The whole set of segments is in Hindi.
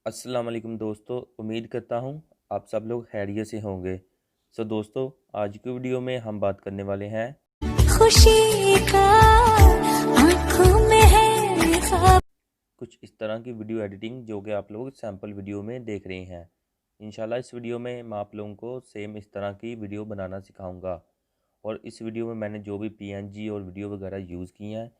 अस्सलाम वालेकुम दोस्तों, उम्मीद करता हूँ आप सब लोग खैरियत से होंगे। दोस्तों, आज की वीडियो में हम बात करने वाले हैं खुशी का आंखों में है ख्वाब। कुछ इस तरह की वीडियो एडिटिंग जो कि आप लोग सैम्पल वीडियो में देख रहे हैं। इंशाल्लाह इस वीडियो में मैं आप लोगों को सेम इस तरह की वीडियो बनाना सिखाऊंगा। और इस वीडियो में मैंने जो भी पीएनजी और वीडियो वगैरह यूज़ किए हैं,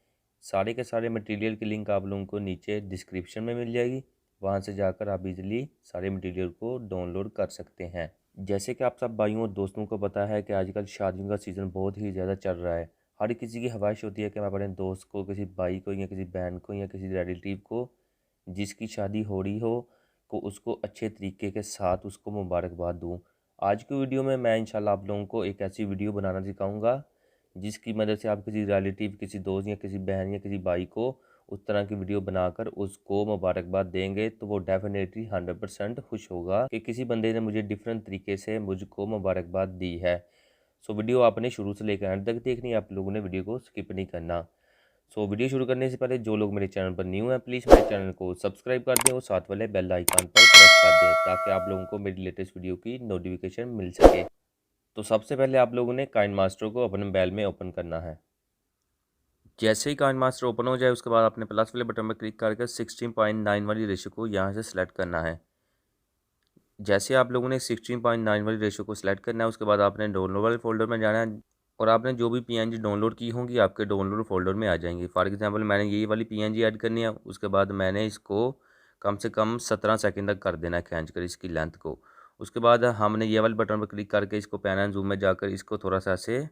सारे के सारे मटेरियल की लिंक आप लोगों को नीचे डिस्क्रिप्शन में मिल जाएगी। वहाँ से जाकर आप इजीली सारे मटेरियल को डाउनलोड कर सकते हैं। जैसे कि आप सब भाइयों और दोस्तों को पता है कि आजकल शादियों का सीज़न बहुत ही ज़्यादा चल रहा है। हर किसी की ख्वाहिश होती है कि मैं अपने दोस्त को, किसी भाई को या किसी बहन को या किसी रिलेटिव को जिसकी शादी हो रही हो को उसको अच्छे तरीके के साथ उसको मुबारकबाद दूँ। आज की वीडियो में मैं इंशाल्लाह आप लोगों को एक ऐसी वीडियो बनाना सिखाऊंगा जिसकी मदद से आप किसी रिलेटिव, किसी दोस्त या किसी बहन या किसी भाई को उस तरह की वीडियो बनाकर उसको मुबारकबाद देंगे तो वो डेफिनेटली 100% खुश होगा कि किसी बंदे ने मुझे डिफरेंट तरीके से मुझको मुबारकबाद दी है। वीडियो आपने शुरू से लेकर एंड तक देखनी है, आप लोगों ने वीडियो को स्किप नहीं करना। वीडियो शुरू करने से पहले जो लोग मेरे चैनल पर न्यू हैं प्लीज़ मेरे चैनल को सब्सक्राइब कर दें और साथ वाले बेल आइकन पर प्रेस कर दें ताकि आप लोगों को मेरी लेटेस्ट वीडियो की नोटिफिकेशन मिल सके। सबसे पहले आप लोगों ने काइन मास्टर को अपने मोबाइल में ओपन करना है। जैसे ही काइन मास्टर ओपन हो जाए उसके बाद आपने प्लस वाले बटन पर क्लिक करके 16.9 वाली रेशो को यहाँ से सिलेक्ट करना है। जैसे आप लोगों ने 16.9 वाली रेशो को सिलेक्ट करना है उसके बाद आपने डाउनलोड वाले फोल्डर में जाना है और आपने जो भी पीएनजी डाउनलोड की होंगी आपके डाउनलोड फोल्डर में आ जाएंगी। फॉर एग्जांपल मैंने यही वाली पीएनजी ऐड करनी है। उसके बाद मैंने इसको कम से कम 17 सेकंड तक कर देना है खींच कर इसकी लेंथ को। उसके बाद हमने ये वाले बटन पर क्लिक करके इसको पैन एंड जूम में जाकर इसको थोड़ा सा ऐसे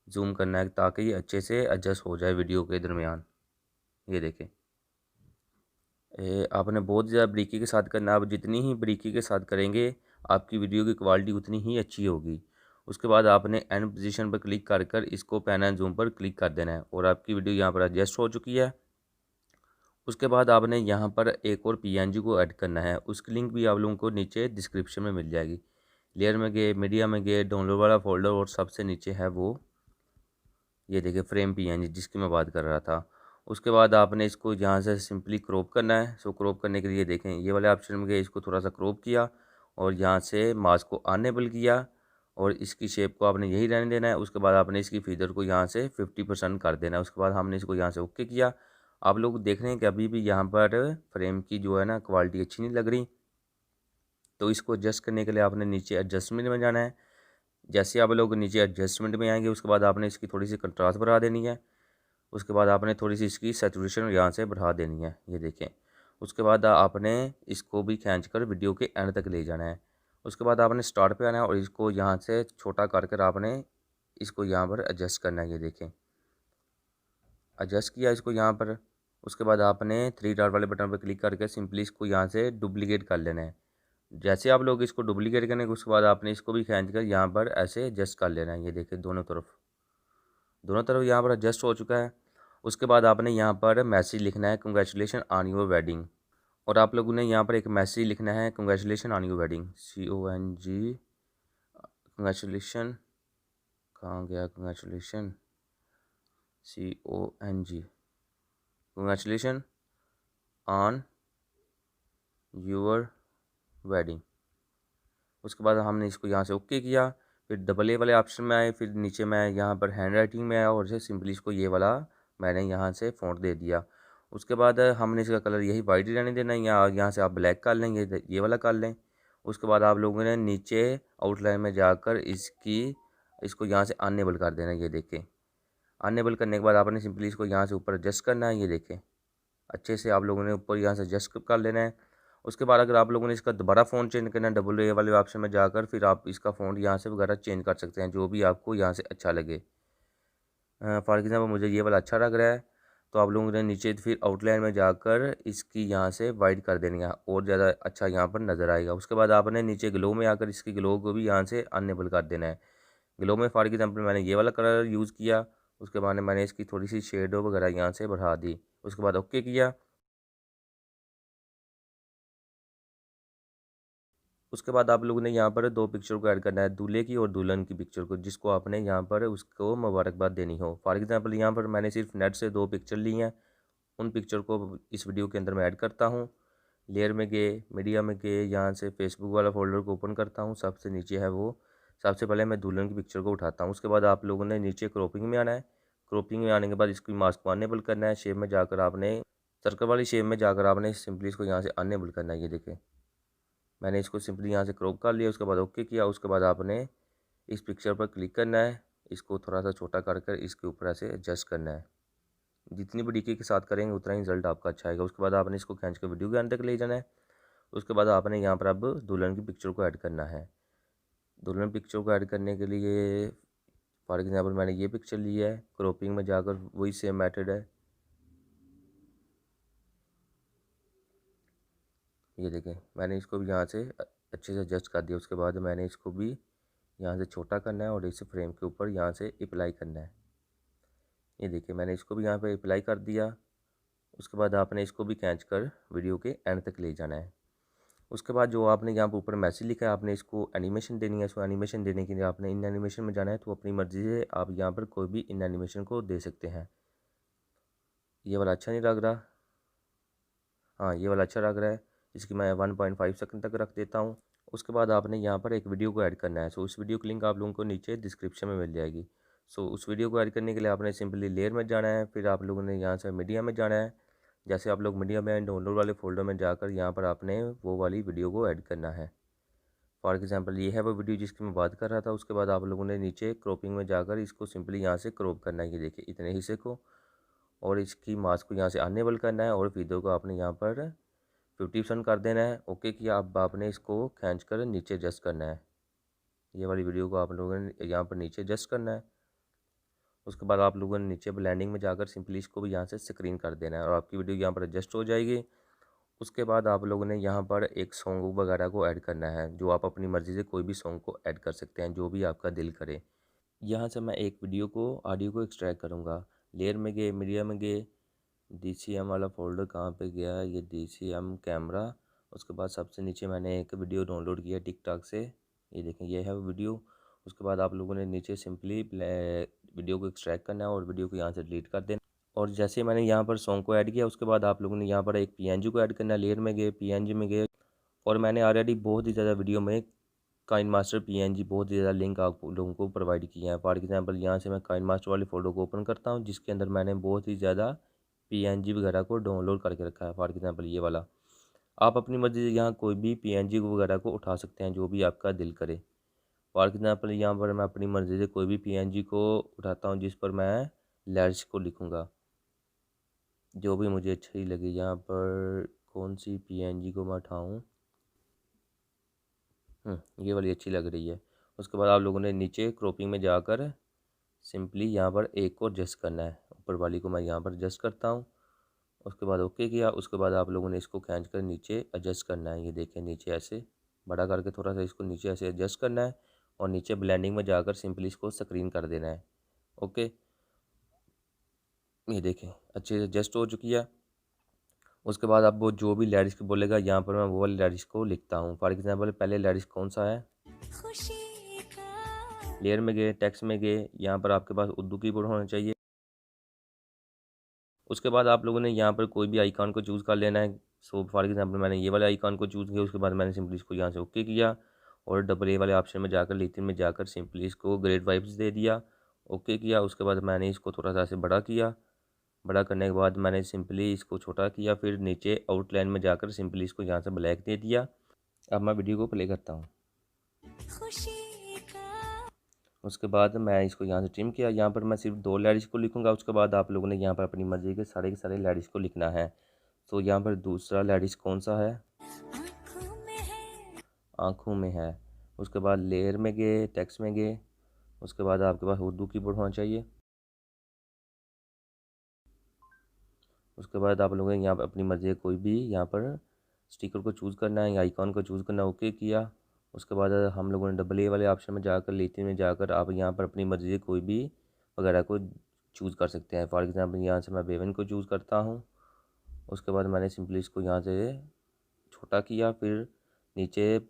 जूम करना है ताकि ये अच्छे से एडजस्ट हो जाए वीडियो के दरमियान। ये देखें, आपने बहुत ज़्यादा बारीकी के साथ करना है। आप जितनी ही बारीकी के साथ करेंगे आपकी वीडियो की क्वालिटी उतनी ही अच्छी होगी। उसके बाद आपने एंड पोजीशन पर क्लिक कर कर इसको पैन एंड जूम पर क्लिक कर देना है और आपकी वीडियो यहाँ पर एडजस्ट हो चुकी है। उसके बाद आपने यहाँ पर एक और पीएनजी को ऐड करना है, उसकी लिंक भी आप लोगों को नीचे डिस्क्रिप्शन में मिल जाएगी। लेयर में गए, मीडिया में गए, डाउनलोड वाला फोल्डर और सबसे नीचे है वो ये देखिए फ्रेम पीएनजी जिसकी मैं बात कर रहा था। उसके बाद आपने इसको यहाँ से सिंपली क्रॉप करना है। क्रॉप करने के लिए देखें ये वाले ऑप्शन में गए, इसको थोड़ा सा क्रॉप किया और यहाँ से मास्क को अनेबल किया और इसकी शेप को आपने यही रहने देना है। उसके बाद आपने इसकी फीदर को यहाँ से 50% कर देना है। उसके बाद हमने इसको यहाँ से ओके किया। आप लोग देख रहे हैं कि अभी भी यहाँ पर फ्रेम की जो है ना क्वालिटी अच्छी नहीं लग रही, तो इसको एडजस्ट करने के लिए आपने नीचे एडजस्टमेंट में जाना है। जैसे आप लोग नीचे एडजस्टमेंट में आएंगे उसके बाद आपने इसकी थोड़ी सी कंट्रास्ट बढ़ा देनी है। उसके बाद आपने थोड़ी सी इसकी सैचुरेशन यहाँ से बढ़ा देनी है, ये देखें। उसके बाद आपने इसको भी खींच कर वीडियो के एंड तक ले जाना है। उसके बाद आपने स्टार्ट पे आना है और इसको यहाँ से छोटा कर कर आपने इसको यहाँ पर एडजस्ट करना है, ये देखें। एडजस्ट किया इसको यहाँ पर। उसके बाद आपने थ्री डॉट वाले बटन पर क्लिक करके सिंपली इसको यहाँ से डुप्लीकेट कर लेना है। जैसे आप लोग इसको डुप्लीकेट करने के उसके बाद आपने इसको भी खींच कर यहाँ पर ऐसे एडजस्ट कर लेना है, ये देखिए दोनों तरफ यहाँ पर एडजस्ट हो चुका है। उसके बाद आपने यहाँ पर मैसेज लिखना है कंग्रेचुलेशन ऑन योर वेडिंग। और आप लोगों ने यहाँ पर एक मैसेज लिखना है congratulation on your wedding, CONG। Congratulation कहाँ गया, congratulation CONG, congratulation on your wedding. उसके बाद हमने इसको यहाँ से ओके किया। फिर डबल ए वाले ऑप्शन में आए, फिर नीचे मैं यहाँ पर हैंड राइटिंग में आया और से सिंपली इसको ये वाला मैंने यहाँ से फ़ॉन्ट दे दिया। उसके बाद हमने इसका कलर यही वाइट ही रहने देना है, या यहाँ से आप ब्लैक कर लें, ये वाला कर लें। उसके बाद आप लोगों ने नीचे आउटलाइन में जाकर इसको यहाँ से अनेबल कर देना है, ये देखें। अनेबल करने के बाद आपने सिंपली इसको यहाँ से ऊपर एडजस्ट करना है, ये देखें। अच्छे से आप लोगों ने ऊपर यहाँ से एडजस्ट कर लेना है। उसके बाद अगर आप लोगों ने इसका दोबारा फ़ोन चेंज करना है डबल ए वाले ऑप्शन में जाकर फिर आप इसका फ़ॉन्ट यहाँ से वगैरह चेंज कर सकते हैं जो भी आपको यहाँ से अच्छा लगे। फॉर एग्ज़ाम्पल मुझे ये वाला अच्छा लग रहा है तो आप लोगों ने नीचे फिर आउटलाइन में जाकर इसकी यहाँ से वाइट कर देनी है और ज़्यादा अच्छा यहाँ पर नज़र आएगा। उसके बाद आपने नीचे ग्लो में आकर इसकी ग्लो को भी यहाँ से अनेबल कर देना है। ग्लो में फॉर एग्ज़ाम्पल मैंने ये वाला कलर यूज़ किया। उसके बाद मैंने इसकी थोड़ी सी शेडो वगैरह यहाँ से बढ़ा दी। उसके बाद ओके किया। उसके बाद आप लोगों ने यहाँ पर दो पिक्चर को ऐड करना है, दूल्हे की और दुल्हन की पिक्चर को, जिसको आपने यहाँ पर उसको मुबारकबाद देनी हो। फॉर एग्जांपल यहाँ पर मैंने सिर्फ नेट से दो पिक्चर ली हैं, उन पिक्चर को इस वीडियो के अंदर मैं ऐड करता हूँ। लेयर में गए, मीडिया में गए, यहाँ से फेसबुक वाला फोल्डर को ओपन करता हूँ, सबसे नीचे है वो। सबसे पहले मैं दुल्हन की पिक्चर को उठाता हूँ। उसके बाद आप लोगों ने नीचे क्रॉपिंग में आना है। क्रॉपिंग में आने के बाद इसकी मास्क को अनेबल करना है। शेप में जाकर आपने सर्कल वाली शेप में जाकर आपने सिंपली इसको यहाँ से अनेबल करना है। ये देखें, मैंने इसको सिंपली यहाँ से क्रॉप कर लिया। उसके बाद ओके किया। उसके बाद आपने इस पिक्चर पर क्लिक करना है, इसको थोड़ा सा छोटा कर कर इसके ऊपर ऐसे एडजस्ट करना है। जितनी बारीकी के साथ करेंगे उतना ही रिजल्ट आपका अच्छा आएगा। उसके बाद आपने इसको खींच कर वीडियो के अंदर तक ले जाना है। उसके बाद आपने यहाँ पर अब दुल्हन की पिक्चर को ऐड करना है। दुल्हन पिक्चर को ऐड करने के लिए फॉर एग्जांपल मैंने ये पिक्चर ली है, क्रॉपिंग में जाकर वही सेम मेथड है। ये देखें, मैंने इसको भी यहाँ से अच्छे से एडजस्ट कर दिया। उसके बाद मैंने इसको भी यहाँ से छोटा करना है और इस फ्रेम के ऊपर यहाँ से अप्लाई करना है। ये देखिए, मैंने इसको भी यहाँ पे अप्लाई कर दिया। उसके बाद आपने इसको भी खींच कर वीडियो के एंड तक ले जाना है। उसके बाद जो आपने यहाँ पर ऊपर मैसेज लिखा है, आपने इसको एनिमेशन देनी है। इसको एनिमेशन देने के लिए आपने इन एनिमेशन में जाना है। तो अपनी मर्ज़ी से आप यहाँ पर कोई भी इन एनिमेशन को दे सकते हैं। ये वाला अच्छा नहीं लग रहा, हाँ ये वाला अच्छा लग रहा है, इसकी मैं 1.5 सेकंड तक रख देता हूँ। उसके बाद आपने यहाँ पर एक वीडियो को ऐड करना है। सो उस वीडियो की लिंक आप लोगों को नीचे डिस्क्रिप्शन में मिल जाएगी। सो उस वीडियो को ऐड करने के लिए आपने सिंपली लेयर में जाना है। फिर आप लोगों ने यहाँ से मीडिया में जाना है। जैसे आप लोग मीडिया में डाउनलोड वाले फोल्डर में जाकर यहाँ पर आपने वो वाली वीडियो को ऐड करना है। फॉर एग्जाम्पल ये है वो वीडियो जिसकी मैं बात कर रहा था। उसके बाद आप लोगों ने नीचे क्रॉपिंग में जाकर इसको सिंपली यहाँ से क्रॉप करना है। ये देखिए, इतने हिस्से को, और इसकी मास्क को यहाँ से अनेबल करना है और वीडियो को आपने यहाँ पर 50% कर देना है। ओके किया। अब आपने इसको खींच कर नीचे एडजस्ट करना है। ये वाली वीडियो को आप लोगों ने यहाँ पर नीचे एडजस्ट करना है। उसके बाद आप लोगों ने नीचे ब्लेंडिंग में जाकर सिंपली इसको भी यहाँ से स्क्रीन कर देना है और आपकी वीडियो यहाँ पर एडजस्ट हो जाएगी। उसके बाद आप लोगों ने यहाँ पर एक सॉन्ग वगैरह को ऐड करना है, जो आप अपनी मर्ज़ी से कोई भी सॉन्ग को ऐड कर सकते हैं, जो भी आपका दिल करे। यहाँ से मैं एक वीडियो को ऑडियो को एक्सट्रैक्ट करूँगा। लेयर में गए, मीडिया में गए, DCM वाला फ़ोल्डर कहाँ पे गया, ये DCM कैमरा। उसके बाद सबसे नीचे मैंने एक वीडियो डाउनलोड किया टिकटॉक से, ये देखें ये है वो वीडियो। उसके बाद आप लोगों ने नीचे सिंपली वीडियो को एक्सट्रैक्ट करना है और वीडियो को यहाँ से डिलीट कर देना। और जैसे मैंने यहाँ पर सॉन्ग को ऐड किया, उसके बाद आप लोगों ने यहाँ पर एक PNG को ऐड करना है। लेयर में गए, PNG में गए, और मैंने ऑलरेडी बहुत ही ज़्यादा वीडियो में काइन मास्टर PNG बहुत ही ज़्यादा लिंक आप लोगों को प्रोवाइड किए हैं। फॉर एग्जांपल यहाँ से मैं काइन मास्टर वाले फ़ोल्डर को ओपन करता हूँ, जिसके अंदर मैंने बहुत ही ज़्यादा PNG वगैरह को डाउनलोड करके रखा है। फॉर एग्जांपल ये वाला, आप अपनी मर्ज़ी से यहाँ कोई भी PNG वगैरह को उठा सकते हैं, जो भी आपका दिल करे। फॉर एग्जांपल यहाँ पर मैं अपनी मर्ज़ी से कोई भी PNG को उठाता हूँ, जिस पर मैं लिरिक्स को लिखूँगा, जो भी मुझे अच्छी लगी। यहाँ पर कौन सी PNG को मैं उठाऊँ, ये वाली अच्छी लग रही है। उसके बाद आप लोगों ने नीचे क्रॉपिंग में जाकर सिंपली यहाँ पर एक को एडजस्ट करना है। ऊपर वाली को मैं यहाँ पर एडजस्ट करता हूँ। उसके बाद ओके किया। उसके बाद आप लोगों ने इसको खींच कर नीचे एडजस्ट करना है। ये देखें, नीचे ऐसे बड़ा करके थोड़ा सा इसको नीचे ऐसे एडजस्ट करना है और नीचे ब्लेंडिंग में जाकर सिंपली इसको स्क्रीन कर देना है। ओके, ये देखें अच्छे से एडजस्ट हो चुकी है। उसके बाद अब वो जो भी लिरिक्स बोलेगा, यहाँ पर मैं वो वाली लिरिक्स को लिखता हूँ। फॉर एग्जांपल पहले लिरिक्स कौन सा है, खुशी का लेयर में गए, टेक्स्ट में गए, यहाँ पर आपके पास उर्दू कीबोर्ड होना चाहिए। उसके बाद आप लोगों ने यहाँ पर कोई भी आइकॉन को चूज़ कर लेना है। सो फॉर एग्जांपल मैंने ये वाले आइकॉन को चूज़ किया। उसके बाद मैंने सिंपली इसको यहाँ से ओके किया और AA वाले ऑप्शन में जाकर लिथिन में जाकर सिंपली इसको ग्रेड वाइब्स दे दिया, ओके किया। उसके बाद मैंने इसको थोड़ा सा ऐसे बड़ा किया। बड़ा करने के बाद मैंने सिंपली इसको छोटा किया। फिर नीचे आउटलाइन में जाकर सिंपली इसको यहाँ से ब्लैक दे दिया। अब मैं वीडियो को प्ले करता हूँ। खुशी का उसके बाद मैं इसको यहाँ से ट्रिम किया। यहाँ पर मैं सिर्फ 2 लिरिक्स को लिखूँगा। उसके बाद आप लोगों ने यहाँ पर अपनी मर्ज़ी के सारे लिरिक्स को लिखना है। तो यहाँ पर दूसरा लिरिक्स कौन सा है, आंखों में है, आँखों में है। उसके बाद लेयर में गए, टेक्स्ट में गए। उसके बाद आपके पास उर्दू कीबोर्ड होना चाहिए। उसके बाद आप लोगों ने यहाँ पर अपनी मर्ज़ी से कोई भी यहाँ पर स्टिकर को चूज़ करना है या आइकॉन को चूज़ करना है, ओके किया। उसके बाद हम लोगों ने AA वाले ऑप्शन में जाकर लिथिन में जाकर आप यहाँ पर अपनी मर्ज़ी से कोई भी वगैरह को चूज़ कर सकते हैं। फॉर एग्जांपल यहाँ से मैं बेवन को चूज़ करता हूँ। उसके बाद मैंने सिंपली इसको यहाँ से छोटा किया। फिर नीचे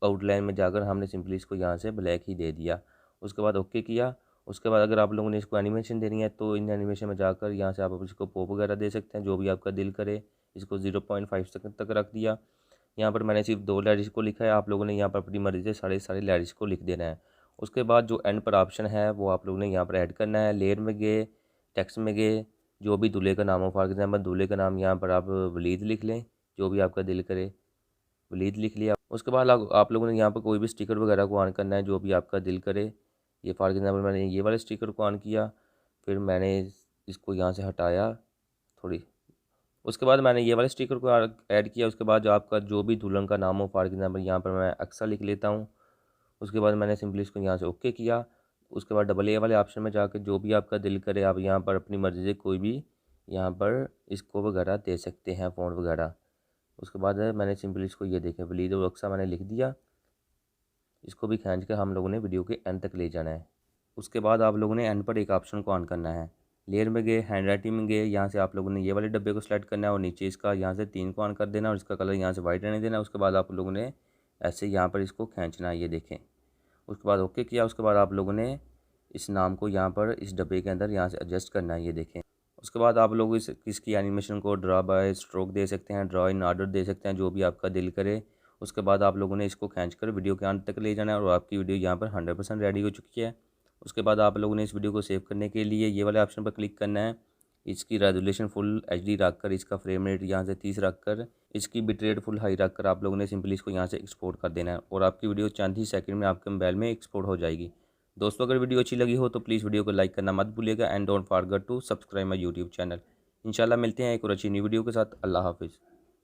आउटलाइन में जाकर हमने सिंपली इसको यहाँ से ब्लैक ही दे दिया। उसके बाद ओके किया। उसके बाद अगर आप लोगों ने इसको एनिमेशन देनी है, तो इन एनिमेशन में जाकर यहाँ से आप इसको पॉप वगैरह दे सकते हैं, जो भी आपका दिल करे। इसको 0.5 सेकंड तक रख दिया। यहाँ पर मैंने सिर्फ 2 लैरिश को लिखा है, आप लोगों ने यहाँ पर अपनी मर्ज़ी से सारे लैरिश को लिख देना है। उसके बाद जो एंड पर ऑप्शन है वो आप लोगों ने यहाँ पर ऐड करना है। लेयर में गए, टेक्स्ट में गए, जो भी दूल्हे का नाम हो, फॉर एग्जाम्पल दूल्हे का नाम यहाँ पर आप वलीद लिख लें, जो भी आपका दिल करे वलीद लिख लिया। उसके बाद आप लोगों ने यहाँ पर कोई भी स्टिकर वगैरह को ऑन करना है, जो भी आपका दिल करे। ये फॉर एग्जाम्पल मैंने ये वाले स्टिकर को ऑन किया, फिर मैंने इसको यहाँ से हटाया थोड़ी। उसके बाद मैंने ये वाले स्टिकर को ऐड किया। उसके बाद जो आपका जो भी दुल्हन का नाम हो, फॉर एग्जाम्पल यहाँ पर मैं अक्सा लिख लेता हूँ। उसके बाद मैंने सिंपली इसको यहाँ से ओके किया। उसके बाद डबल ए वाले ऑप्शन में जाकर जो भी आपका दिल करे आप यहाँ पर अपनी मर्ज़ी से कोई भी यहाँ पर इसको वगैरह दे सकते हैं, फ़ॉन्ट वगैरह। उसके बाद मैंने सिंपली इसको ये देखें वलीद और अक्सा मैंने लिख दिया। इसको भी खींच कर हम लोगों ने वीडियो के एंड तक ले जाना है। उसके बाद आप लोगों ने एंड पर एक ऑप्शन को ऑन करना है। लेयर में गए, हैंड राइटिंग में गए, यहाँ से आप लोगों ने ये वाले डब्बे को सेलेक्ट करना है और नीचे इसका यहाँ से 3 को ऑन कर देना और इसका कलर यहाँ से वाइट रहने देना। उसके बाद आप लोगों ने ऐसे यहाँ पर इसको खींचना है, ये देखें। उसके बाद ओके किया। उसके बाद आप लोगों ने इस नाम को यहाँ पर इस डब्बे के अंदर यहाँ से एडजस्ट करना है, ये देखें। उसके बाद आप लोग इसकी एनिमेशन को ड्रा बाय स्ट्रोक दे सकते हैं, ड्रा इन ऑर्डर दे सकते हैं, जो भी आपका दिल करे। उसके बाद आप लोगों ने इसको खींचकर वीडियो के अंत तक ले जाना है और आपकी वीडियो यहाँ पर 100% रेडी हो चुकी है। उसके बाद आप लोगों ने इस वीडियो को सेव करने के लिए ये वाले ऑप्शन पर क्लिक करना है। इसकी रेजोल्यूशन फुल HD रख कर, इसका फ्रेम रेट यहाँ से 30 रख कर, इसकी बिट रेट फुल हाई रख कर आप लोगों ने सिंपली इसको यहाँ से एक्सपोर्ट कर देना है और आपकी वीडियो चंद ही सेकंड में आपके मोबाइल में एक्सपोर्ट हो जाएगी। दोस्तों, अगर वीडियो अच्छी लगी हो तो प्लीज़ वीडियो को लाइक करना मत भूलिएगा and don't forget to subscribe my YouTube channel. इंशाल्लाह मिलते हैं एक और अच्छी न्यू वीडियो के साथ। अल्लाह हाफिज़।